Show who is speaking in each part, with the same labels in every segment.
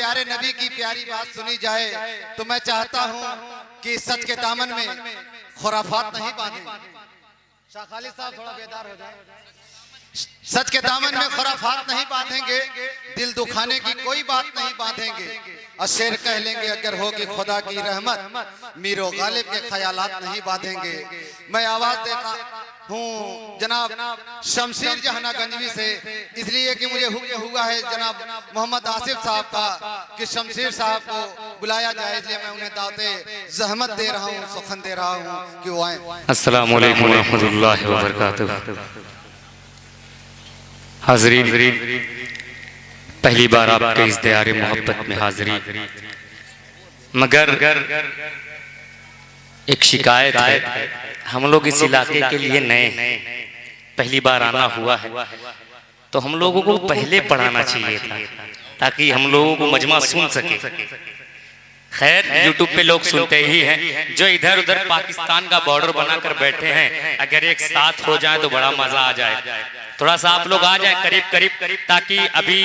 Speaker 1: प्यारे नबी की प्यारी बात सुनी जाए तो मैं चाहता हूँ कि सच के दामन में खुराफात नहीं बांधे। शाह खालिद साहब थोड़ा बेदार हो जाए। सच के दामन में खुराफात नहीं बांधेंगे, दिल दुखाने की कोई बात नहीं बांधेंगे, और शेर कह लेंगे अगर होगी खुदा की रहमत, मीरो गालिब के ख्यालात नहीं बांधेंगे। मैं आवाज देता हूँ जनाब शमशीर जहाना गंजवी से, इसलिए कि मुझे हुक्म हुआ है जनाब मोहम्मद आसिफ साहब का कि शमशीर साहब को बुलाया जाए, इसलिए मैं उन्हें दावते जहमत दे रहा हूँ, सुखन दे रहा हूँ कि वो आए।
Speaker 2: अस्सलामु अलैकुम रहमतुल्लाहि व बरकातुहू। हाज़रीन, पहली बार आपके इस दयारे मोहब्बत में हाज़री, मगर एक शिकायत है। हम लोग इस इलाके के लिए नए हैं, पहली बार आना हुआ है, तो हम लोगों को पहले पढ़ाना चाहिए था ताकि हम लोगों को मजमा सुन सके। खैर, यूट्यूब पे लोग सुनते ही हैं। जो इधर उधर पाकिस्तान का बॉर्डर बनाकर बैठे हैं, अगर एक साथ हो जाए तो बड़ा मजा आ जाए। थोड़ा सा आप लोग आ जाए करीब करीब, ताकि अभी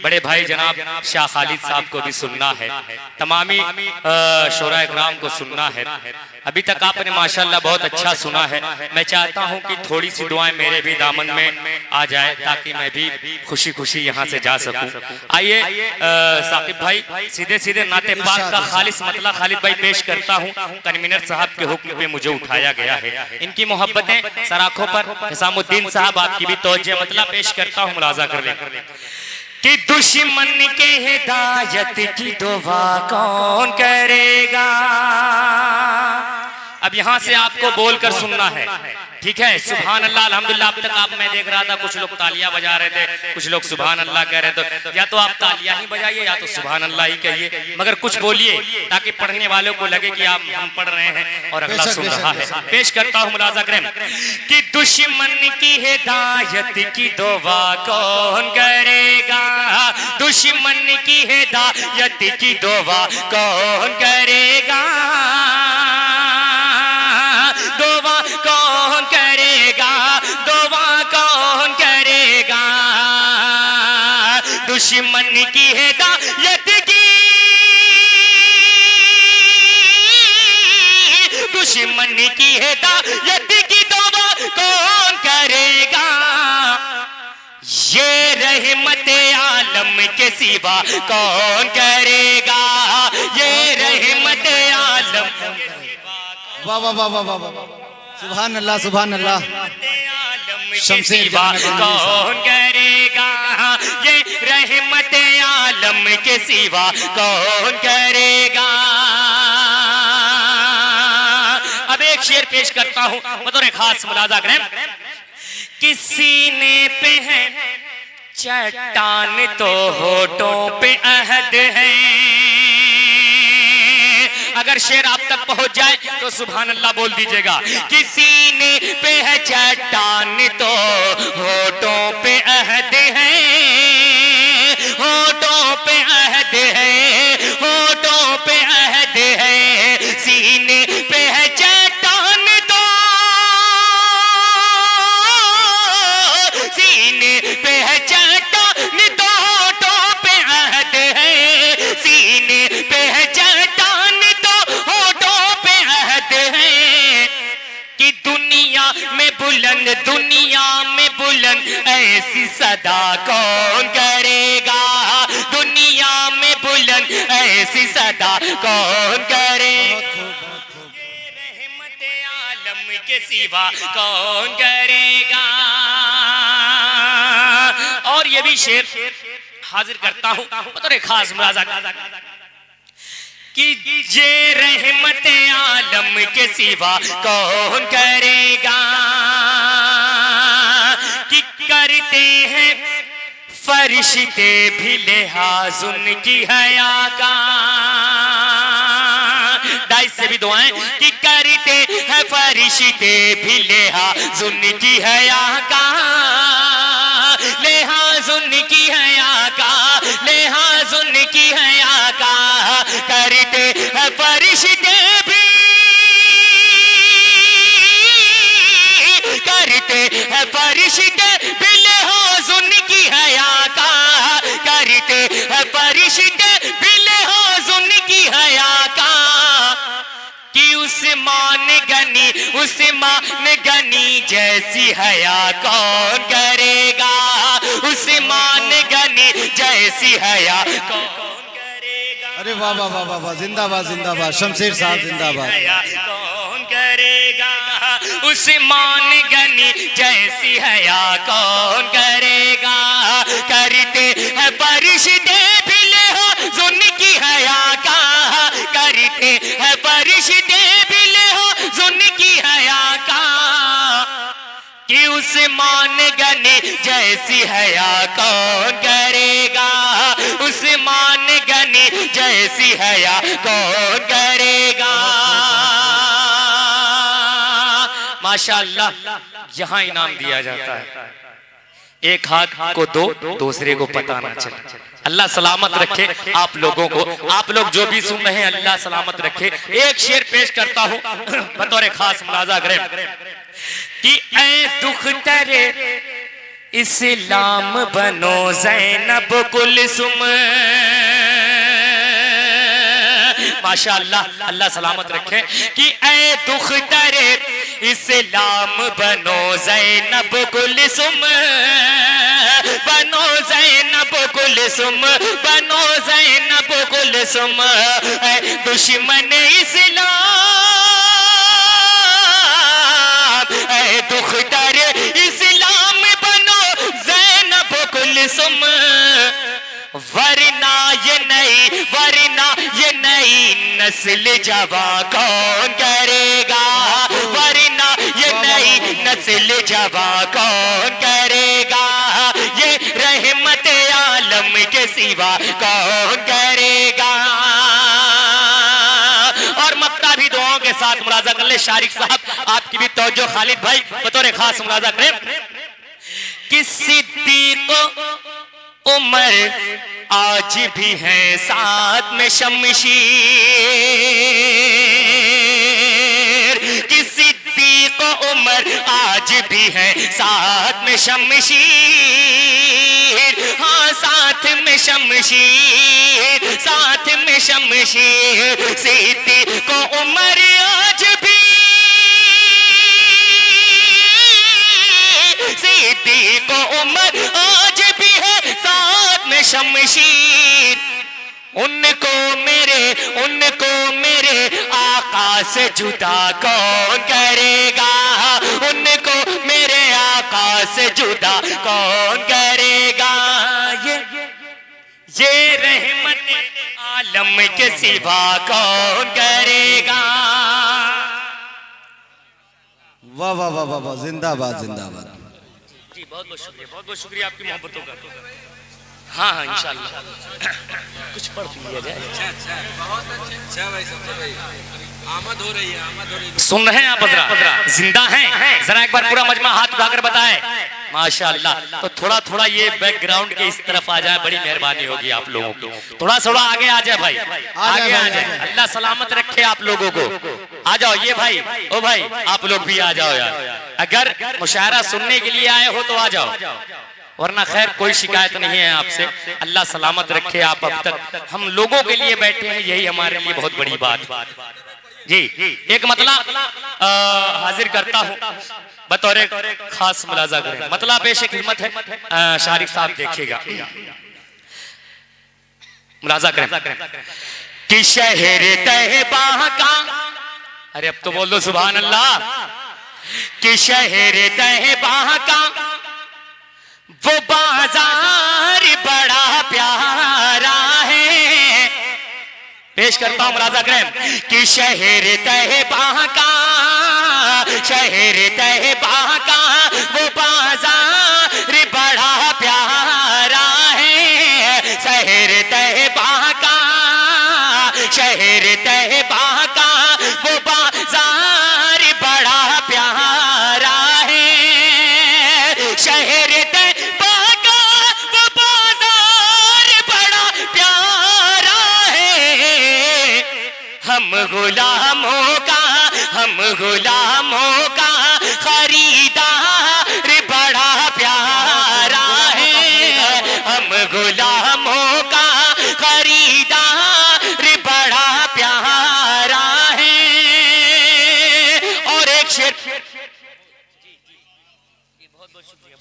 Speaker 2: बड़े भाई जनाब शाह खालिद साहब को भी सुनना है, तमामी शोरा इकराम को सुनना है। अभी तक आपने माशाल्लाह बहुत अच्छा सुना है। मैं चाहता हूं कि थोड़ी सी दुआएं मेरे भी दामन में आ जाए ताकि मैं भी खुशी खुशी यहां से जा सकूं। आइए साकिब भाई, सीधे सीधे नाते पाक का खालिस मतला खालिद भाई पेश करता हूं। कन्वीनर साहब के हुक्म पे मुझे उठाया गया है। इनकी मोहब्बतें सराखों पर हिसामुद्दीन साहब आपकी भी तवज्जो मतलब पेश करता हूं, मुलाजा कर ले कि दुश्मन के हिदायत की दुआ कौन करेगा। अब यहां से आपको बोलकर सुनना है, ठीक है? सुभान अल्लाह अल्हम्दुलिल्लाह। अब तक आप, मैं देख रहा था कुछ लोग तालियां बजा रहे थे, कुछ लोग सुभान अल्लाह कह रहे थे। या तो आप तालियां ही बजाइए या तो सुभान अल्लाह ही कहिए, मगर कुछ बोलिए ताकि पढ़ने वालों को लगे कि आप हम पढ़ रहे हैं और अगला सुन रहा है। पेश करता हूं मुलाजा करें कि दुश्मन की हिदायत की दुआ कौन करेगा, दुश्मन की हिदायत की दुआ कौन करेगा, दुआ कौन करेगा, दुआ कौन करेगा। दुश्मन की हिदायत की, दुश्मन की हिदायत की दुआ कौन करेगा। ये रहमत आलम के सिवा कौन करेगा, ये रहमत आलम।
Speaker 1: वाह वाह वाह वाह वाह, सुभान अल्लाह सुभान अल्लाह।
Speaker 2: शमशीर कौन करेगा, ये रहमत आलम के सिवा कौन करेगा। अब एक शेर पेश करता हूं, बतौर खास मुलाजा करें। किसी ने पे है चट्टान तो होठों पे अहद है। अगर शेर आप तक पहुंच जाए तो सुभान अल्लाह बोल दीजिएगा। किसी ने पे है चट्टान तो होठों पे अहद है, होठों पे अहद है, होठों पे अहद है। सीने पे है चट्टान तो, सीने पे है चट्टान तो होठों पे अहद है, सीने पे है चट्टान कि दुनिया में बुलंद, दुनिया में बुलंद ऐसी सदा कौन करेगा, दुनिया में बुलंद ऐसी सदा कौन करेगा। रहमत आलम के सिवा कौन करेगा। और ये भी शेर हाजिर करता हूं, बतौर खास मुलाजा कि ये रहमत आलम के सिवा कौन करेगा। कि करते हैं फरिश्ते भी लिहाज उनकी हया का। दाइस से भी दुआएं कि करते हैं फरिश्ते भी लिहाज उनकी हया का, लिहाज उनकी हया का, लिहाज उनकी हया का। करते हैं फरिश्ते भी, करते हैं फरिश्ते भी लिहाज उनकी हया का, करते हैं फरिश्ते भी उस्मान गनी जैसी हया कौन करेगा, उस्मान गनी जैसी हया कौन करेगा।
Speaker 1: अरे वाह वाह वाह वाह, जिंदाबाद जिंदाबाद, शमशेर साहब जिंदाबाद।
Speaker 2: कौन करेगा, उस्मान गनी जैसी हया कौन करेगा। करते हैं परिश्ते बिले हो जुन की हया का, करते हैं परिश्ते बिले हो जुन की हया का, कि उस्मान गनी जैसी हया कौन करेगा, उस्मान गनी जैसी हया कौन करेगा। माशाअल्लाह, यहाँ इनाम दिया जाता है, एक हाथ को दो, दूसरे को पता ना चले। अल्लाह सलामत रखे आप लोगों को, आप लोग जो भी सुन रहे हैं अल्लाह सलामत रखे। एक शेर पेश करता हूँ बतौर खास मुलाजा करें कि ऐ दुख्तरे इस्लाम बनो ज़ैनब कुलसुम। माशाअल्लाह, अल्लाह सलामत रखे कि ऐ दुख्तरे इस्लाम बनो ज़ैनब कुलसुम, बनो ज़ैनब कुलसुम, बनो ज़ैनब कुलसुम। ऐ दुश्मन इस्लाम, ऐ दुख्तरे इस्लाम बनो ज़ैनब कुलसुम। वरना ये नई नस्ल जवा कौन करेगा, वरना ये नई नस्ल जवा कौन करेगा। ये रहमत आलम के सिवा कौन करेगा। और मक्ता भी दुआओं के साथ मुलाजा कर ले शारिक साहब, आपकी भी तवज्जो खालिद भाई बतौर खास मुलाजा करें कि सिद्दीक उमर आज भी है साथ में शमशीर, कि सिद्दीक उमर आज भी है साथ में शमशीर। हाँ, साथ में शमशीर, साथ में शमशीर। सिद्दीक उमर आज भी, सिद्दीक उमर आज भी है साथ में शमशीर। उनको मेरे आका से जुदा कौन करेगा, उनको मेरे आका से जुदा कौन करेगा। ये रहमत आलम के सिवा कौन करेगा।
Speaker 1: वाह वाह वाह वाह, जिंदाबाद जिंदाबाद।
Speaker 2: जी बहुत बहुत शुक्रिया आपकी मोहब्बतों का। हाँ हाँ इंशाल्लाह कुछ पढ़ लिया जाए।
Speaker 3: अच्छा भाई, समझे भाई, आमद हो रही है, आमद हो रही है।
Speaker 2: सुन रहे हैं आप हजरात, जिंदा हैं? जरा एक बार पूरा मजमा हाथ उठाकर बताएं माशाअल्लाह। तो थोड़ा थोड़ा ये बैकग्राउंड के इस तरफ आ जाए, बड़ी मेहरबानी होगी आप लोगों की। थोड़ा थोड़ा आगे आ जाए भाई, आगे आ जाए। अल्लाह सलामत रखे आप लोगों को। आ जाओ ये भाई, ओ भाई आप लोग भी आ जाओ यार। अगर मुशायरा सुनने के लिए आए हो तो आ जाओ, वरना खैर कोई शिकायत नहीं है आपसे। अल्लाह सलामत रखे आप अब तक हम लोगों के लिए बैठे हैं, यही हमारे लिए बहुत बड़ी बात जी। एक मतलब हाजिर करता हूँ बतौर खास मुलाजा करें, मतलब पेश खिदमत है। शारिक साहब देखिएगा, मुलाजा करें कि शहर तैबा का, अरे अब तो बोल दो सुभान अल्लाह, कि शहर तैबा का वो बाजार बड़ा प्यारा है। पेश करता हूं मुलाजा करें कि शहर तैबा का, शहर तैबा का वो बाजार बड़ा प्यारा है। शहर तैबा का, शहर तैबा का वो बाजार बड़ा प्यारा है। शहर हम गुलामों का खरीदार बड़ा प्यारा है। हम गुलामों का खरीदार बड़ा प्यारा है।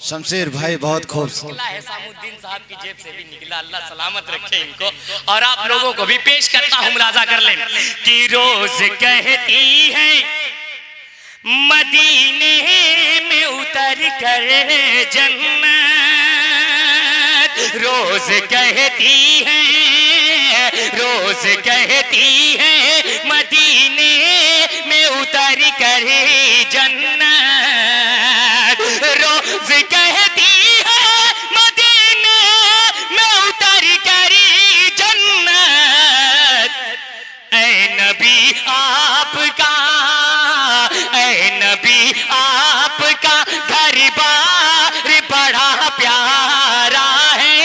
Speaker 1: शमशेर भाई बहुत खूब।
Speaker 2: निकला है सामुद्दीन साहब की जेब से भी निकला, अल्लाह सलामत रखे इनको। और आप लोगों को भी पेश करता हूँ, मुलाजा कर लें कि रोज कहती है मदीने में उतर कर जन्नत, रोज कहती है, रोज कहती है मदीने में उतर कर जन्नत, रोज कहती है मदीने में उतर कर जन्नत। ऐ नबी आपका, ऐ नबी आपका घर बार बड़ा प्यारा है,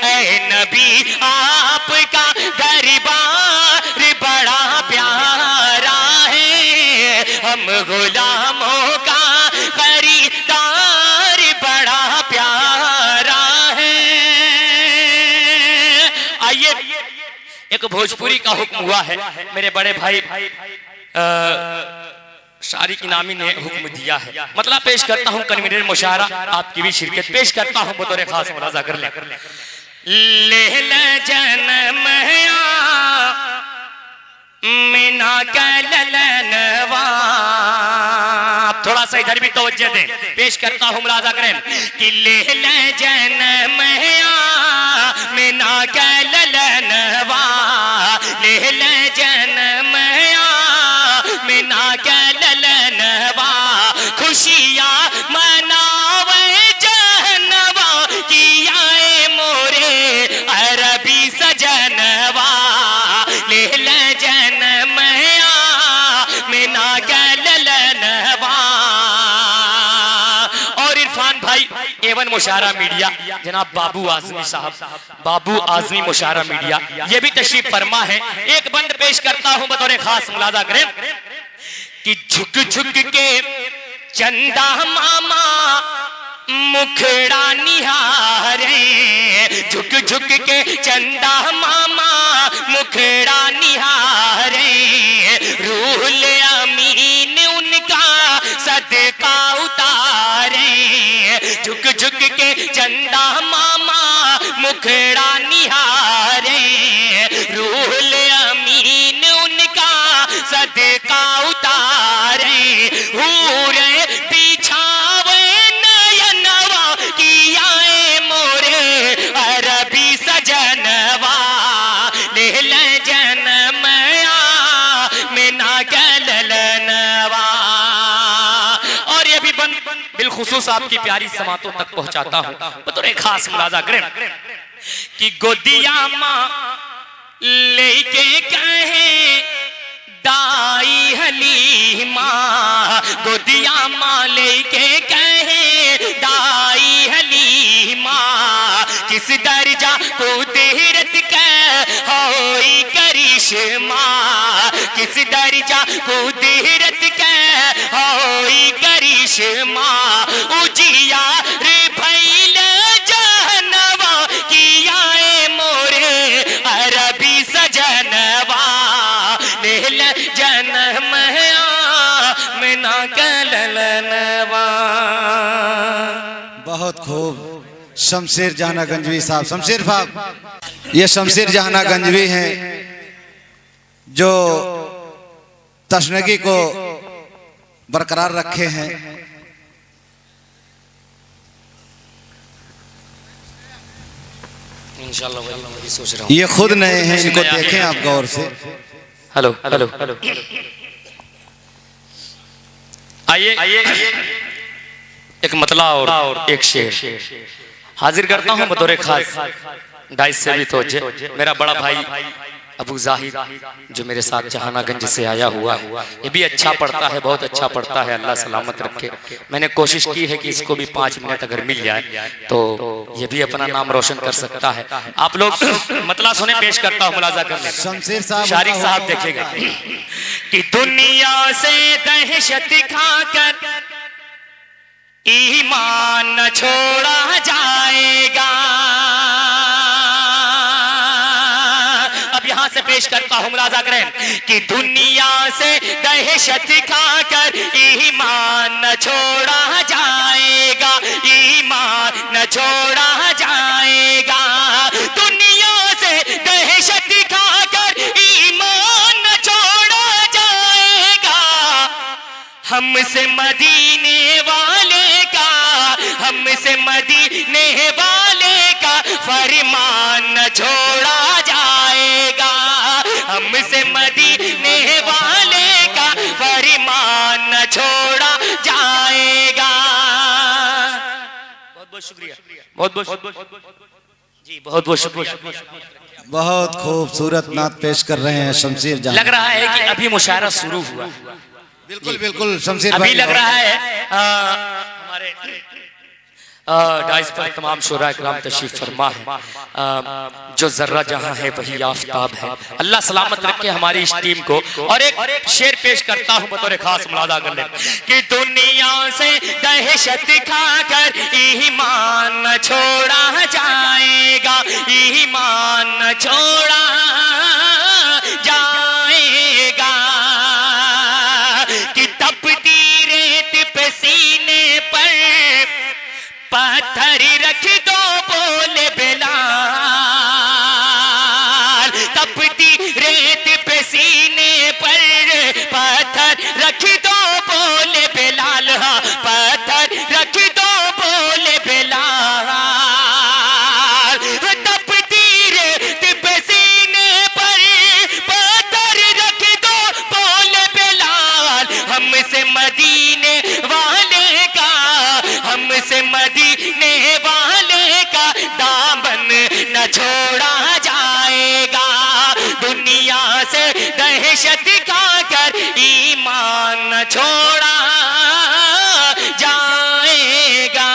Speaker 2: ऐ नबी आपका घर बार बड़ा प्यारा है, हम गुलामों का खरीदार बड़ा प्यारा है। आइए एक भोजपुरी का हुक्म हुआ है, मेरे बड़े भाई शारिक इनामी ने हुक्म दिया है, मतलब पेश करता हूँ कन्वीनर मुशायरा, आपकी भी शिरकत पेश करता हूँ बतौर खास, मुलाजा कर ले। लेला जन्म मीना का ललनवा, थोड़ा सा इधर भी तवज्जो दें, पेश करता हूँ मुलाजा करें कि लेला जन्म मीना का ललनवा, लेला जन्म मीना का ललनवा, खुशियाँ मनावे जहनवा, किया मोरे अरबी सजनवा, लेला जन्म मीना का ललनवा। और इरफान भाई एवन मुशायरा मीडिया जनाब बाबू आजमी साहब, बाबू आजमी मुशायरा मीडिया, ये भी तशरीफ फरमा है। एक बंद पेश करता हूं बतौर खास, मुलाजा करें कि झुक झुक के चंदा मामा मुखड़ा निहारे, झुक झुक के चंदा मामा मुखड़ा निहारे, रूहुल अमीन उनका सदका उतारे, झुक झुक के चंदा मामा मुखड़ा निहारे, रूहुल अमीन उनका सदका उतारे, हूरे बिछावे नयनवा, किया मोरे अरबी सजनवा, लेला जन्म मीना का ललनवा। और ये भी बंद बिलखुसूस आपकी प्यारी समातों तक पहुंचाता हूं बतौर खास, मुलाजा करें कि गोदिया माँ लेके कहे दाई हलीमा, गोदिया माँ लेके कहे दाई हलीमा, किस दर्जा कुदरत का होई करिश्मा, किस दर्जा कुदरत का होई करिश्मा, उजिया रे भैल जहनवा, किया मोरे अरबी सजनवा, लेला जन्म मीना का ललनवा।
Speaker 1: बहुत खूब शमशेर जहाना गंजवी साहब। शमशेर साहब ये शमशेर जहाना गंजवी हैं जो तशनगी को बरकरार रखे हैं।
Speaker 2: इंशाल्लाह वही सोच रहा हूँ।
Speaker 1: ये खुद नए हैं, इनको देखें आप गौर से।
Speaker 2: हेलो हेलो हेलो, आइए एक मतला और एक शेर हाजिर करता हूँ बतौर खास। डाइस से भी तो मेरा बड़ा भाई अबू जाहिद जो मेरे साथ जहानागंज से आया हुआ है, ये भी अच्छा पढ़ता है, बहुत अच्छा पढ़ता है, अल्लाह सलामत रखे। मैंने कोशिश की है कि इसको भी 5 मिनट अगर मिल जाए तो ये भी अपना नाम रोशन कर सकता है। आप लोग मतला सुने, पेश करता हूँ, मुलाजा कर लें।
Speaker 1: शमशेर साहब,
Speaker 2: शारिक साहब देखेगा कि दुनिया से दहशत खाकर ईमान न छोड़ा जाएगा। अब यहां से पेश करता हूं, मुलाजा करें कि दुनिया से दहशत खाकर ईमान न छोड़ा जाएगा, छोड़ा जाएगा, दुनिया से दहशत खाकर ईमान न छोड़ा जाएगा, हमसे मदीने वाले का, हमसे मदीने वाले का फरमान न छोड़ा जाएगा, हमसे मदीने वाले का फरमान न छोड़ा जाएगा। बहुत बहुत शुक्रिया, बहुत बहुत जी, बहुत बहुत शुक्रिया।
Speaker 1: बहुत खूबसूरत नात पेश कर रहे हैं शमशीर जान।
Speaker 2: लग रहा है कि अभी मुशायरा शुरू हुआ।
Speaker 1: बिल्कुल बिल्कुल शमशीर
Speaker 2: अभी
Speaker 1: भाई,
Speaker 2: लग रहा है हमारे डाइस पर तमाम शोरा इकराम तशरीफ फरमा है। जो जर्रा जहां है वही आफताब है। अल्लाह सलामत रखे हमारी इस टीम को। और एक शेर पेश करता हूं बतौर खास मुलादा कर ले कि दुनिया से दहशत खाकर ईमान न छोड़ा जाएगा, ईमान न छोड़ा जाएगा, कि तपती रेत पे सीने पर पत्थर रख दो बोले बिलाल, तपती रेत पे सीने पर पत्थर रख दो बोले बिलाल, हाँ पत्थर रख दो बोले बिलाल, तपती रेत पे सीने पर पत्थर रख दो बोले बिलाल, हमसे मदीने वाले का, हमसे मदीने वाले का दामन न छोड़ा जाएगा, दुनिया से दहशत खाकर ईमान न छोड़ा जाएगा।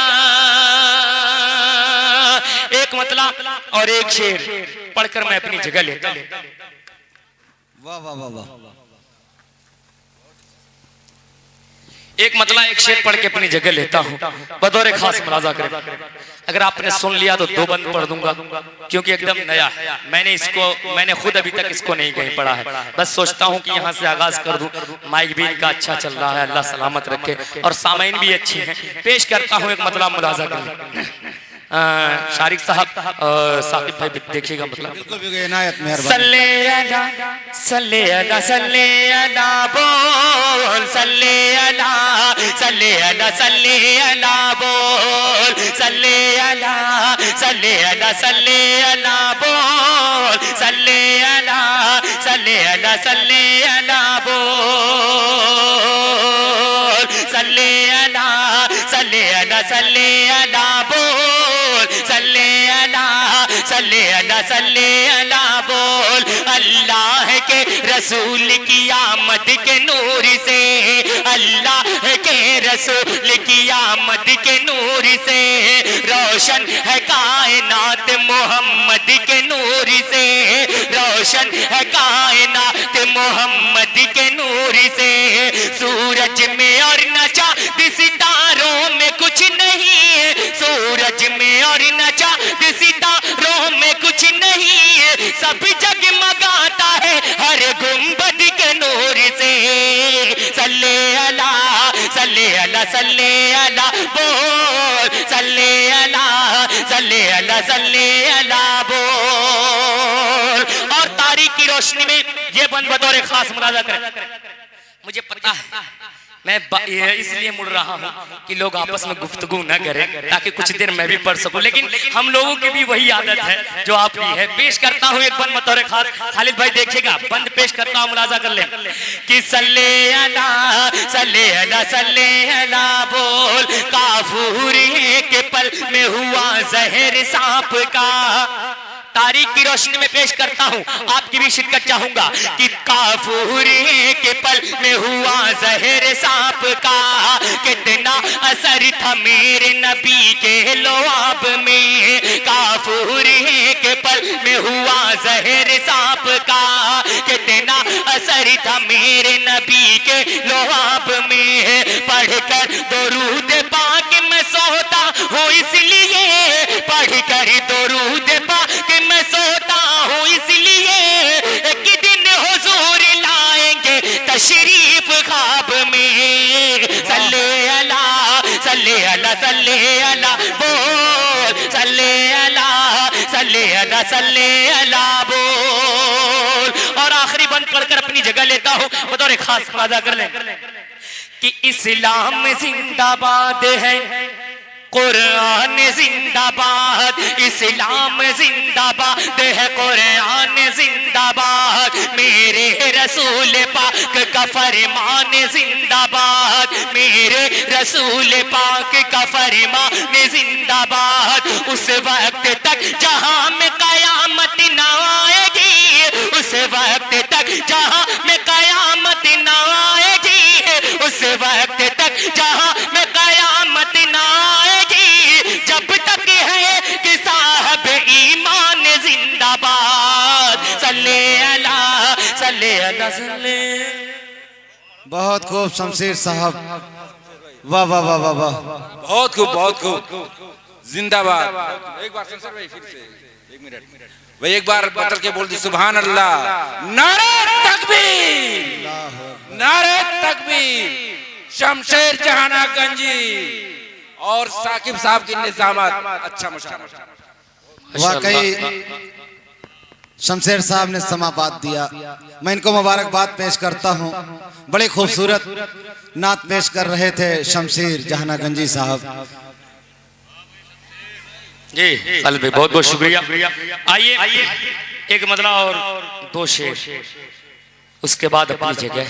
Speaker 2: एक मतलब और एक शेर पढ़कर मैं अपनी जगह लेता हूं।
Speaker 1: वाह वाह वाह वाह।
Speaker 2: एक मतलब एक शेर पढ़ के अपनी जगह लेता हूँ बतौर खास मुलाजा करें। अगर आपने सुन लिया तो दो बंद पढ़ दूंगा क्योंकि एकदम नया है। मैंने खुद अभी तक इसको नहीं कहीं पढ़ा है। बस सोचता हूँ कि यहाँ से आगाज कर दूं। माइक भी इनका अच्छा चल रहा है, अल्लाह सलामत रखे, और सामाइन भी अच्छे हैं। पेश करता हूँ एक मतलब मुलाजा करें। शारिक साहब साकिब भाई देखिएगा मतलब।
Speaker 1: बिल्कुल बिल्कुल इनायत मेहरबानी।
Speaker 2: सल्ले अला सल्ले अला सल्ले अला बोल, सल्ले अला सल्ले अला सल्ले अला बोल, सल्ले अला सल्ले अला सल्ले अला बोल, सल्ले अला सल्ले अला सल्ले अला बोल, सल्ले अला सल्ले अला सल्ले अला बोल, सल्ले अला सल्ले अला सल्ले अला बोल। अल्लाह के रसूल की आमद के नूर से, अल्लाह के रसूल की आमद के नूर से रोशन है कायनात मोहम्मद के नूर से, रोशन है कायनात मोहम्मद के नूर से। सूरज में और न चाँद सितारों में कुछ नहीं है, सूरज में और न चाँद सितारों में कुछ नहीं है, सब जगमगाता है हर गुंबद के नूर से। सल्ले अला सल्ले अला सल्ले अला बोल, सल्ले अला सल्ले अला सल्ले अला बोल। और तारीख की रोशनी में ये बंद बतौर खास मुलाजा करें। मुझे पता है मैं इसलिए मुड़ रहा हूँ कि लोग आपस में गुफ्तगू न करें ताकि कुछ देर मैं भी पढ़ सकूं, लेकिन हम लोगों की भी वही आदत है जो आपकी है। पेश करता हूँ एक बंद बतौर खास। खालिद भाई देखिएगा, बंद पेश करता हूँ, मुलाजा कर ले कि सल्ले अला सल्ले अला सल्ले अला बोल। काफूर के पल में हुआ जहर सांप का, तारीख की रोशनी में पेश करता हूँ, आपकी भी शिरकत चाहूंगा कि काफूर के पल में हुआ जहर सांप का, कितना असर था मेरे नबी के लोआब में। काफूर के पल में हुआ जहर सांप का, कितना असर था मेरे नबी के लोआब में। पढ़कर दरूद पाक में सोता हूँ इसलिए, पढ़कर दरूद पाक मैं सोता हूँ इसलिए, एक दिन हुजूर लाएंगे तशरीफ ख्वाब में। सल्ले अला सल्ले अला सल्ले अला बोल, बोल, सल्ले अला सल्ले अला सल्ले अला बोल। और आखिरी बंद पढ़कर अपनी जगह लेता हूँ, बतौर खास वादा कर लें कि इस्लाम जिंदाबाद है, कुरान जिंदाबाद, इस्लाम जिंदाबाद है, कुरान जिंदाबाद, मेरे रसूल पाक का फरमान जिंदाबाद, मेरे रसूल पाक का फरमान जिंदाबाद। उस वक्त तक जहां में कयामत न आएगी, उस वक्त तक जहां में कयामत न आएगी, उस वक्त तक जहां में कयामत न आएगी, जब तक है कि साहब ईमान जिंदाबाद। सल्ले अला सल्ले अला सल्ले।
Speaker 1: बहुत खूब शमशेर साहब, वाह वाह वाह वाह वाह,
Speaker 3: बहुत खूब बहुत खूब, जिंदाबाद। एक बार शमशेर भाई फिर से 1 मिनट भाई, एक बार बदल के बोल दी सुभान अल्लाह, नारे तकबीर, नारे तकबीर। शमशेर जहाना गंजी और साकिब साहब की निजामत, अच्छा मुशारा।
Speaker 1: वाकई शमशेर साहब ने समाबाद दिया, मैं इनको मुबारकबाद पेश करता हूँ। बड़े खूबसूरत नात पेश कर रहे थे शमशेर जहाना गंजी साहब
Speaker 2: जी। अल भाई बहुत बहुत शुक्रिया। आइए एक मतला और 2 शेर, उसके बाद अपनी जगह।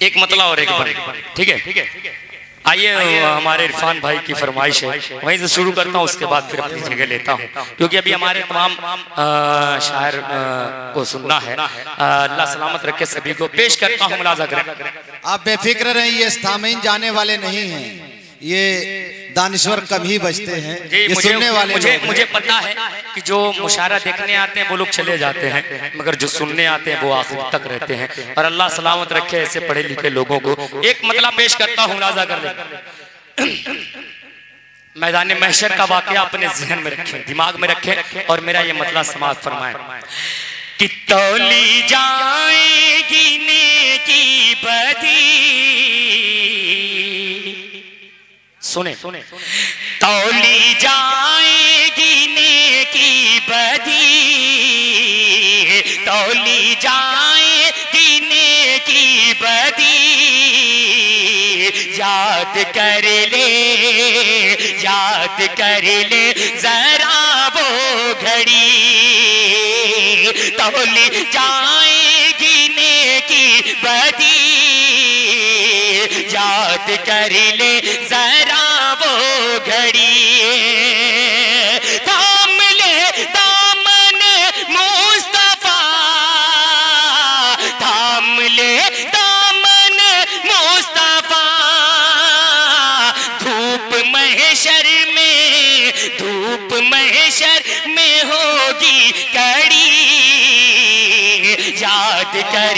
Speaker 2: एक मतला और एक बंद, ठीक है? आइए हमारे इरफान भाई की फरमाइश है, वहीं से शुरू करता हूँ, उसके बाद फिर अपनी जगह लेता हूँ, क्योंकि अभी हमारे तमाम शायर को सुनना है। अल्लाह सलामत रखे सभी को। पेश करता हूँ, मुलाजा करें।
Speaker 1: आप बेफिक्र रहें, ये सामीन जाने वाले नहीं हैं, ये दानिश्वर कम ही बजते हैं, ये सुनने वाले
Speaker 2: मुझे पता है कि जो मुशायरा देखने आते हैं वो लोग चले जाते हैं, मगर जो सुनने आते हैं वो आखिर तक रहते हैं। और अल्लाह सलामत रखे ऐसे पढ़े लिखे लोगों को। एक मतलब पेश करता हूँ, मुलाजा कर ले। मैदान महशर का वाकया अपने जहन में रखें, दिमाग में रखें, और मेरा ये मतलब समाज फरमाएं कि तौली जाएगी नेकी बदी, सुने तौली जाएगी नेकी बदी, तौली जाएगी नेकी बदी, याद कर ले जरा वो घड़ी, तौली जाएगी नेकी बदी, याद कर ले जरा वो घड़ी। थाम ले दामन मुस्तफा, थाम ले दामन मुस्तफा, धूप महशर में होगी कड़ी, याद कर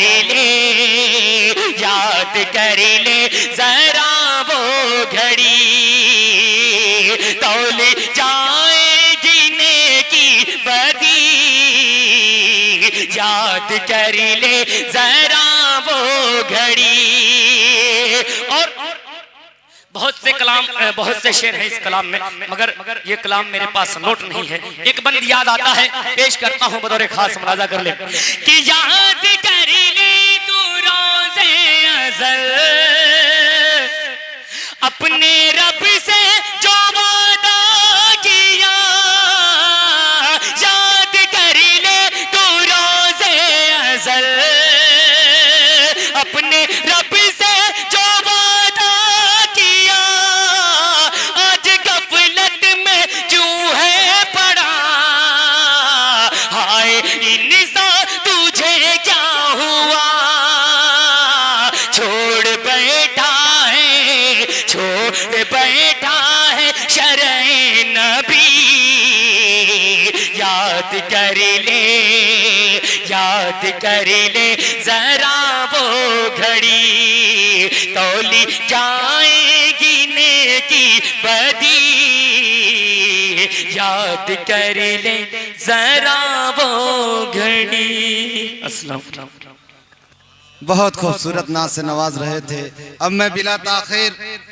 Speaker 2: ले जरा वो घड़ी, तौले जाएगी नेकी बदी, याद कर ले जरा वो घड़ी। और बहुत से कलाम, बहुत से शेर हैं इस कलाम में, मगर ये कलाम मेरे पास नोट नहीं है। एक बंद याद आता है, पेश करता हूँ, बतौर खास मुलाजा कर ले कि याद कर ले तू रोज़े अज़ल, अपने रब से जो वादा किया, याद कर ले तू रोज़े अज़ल, अपने रब से जो वादा किया, आज गफलत में चूहे पड़ा, हाय इंसान तुझे क्या हुआ, छोड़ बैठा है शरए नबी, याद कर ले जरा वो घड़ी, तौली जाएगी नेकी बदी, याद कर ले जरा वो घड़ी। अस्सलाम वालेकुम।
Speaker 1: बहुत खूबसूरत नाच से नवाज रहे थे। अब मैं बिला ताखिर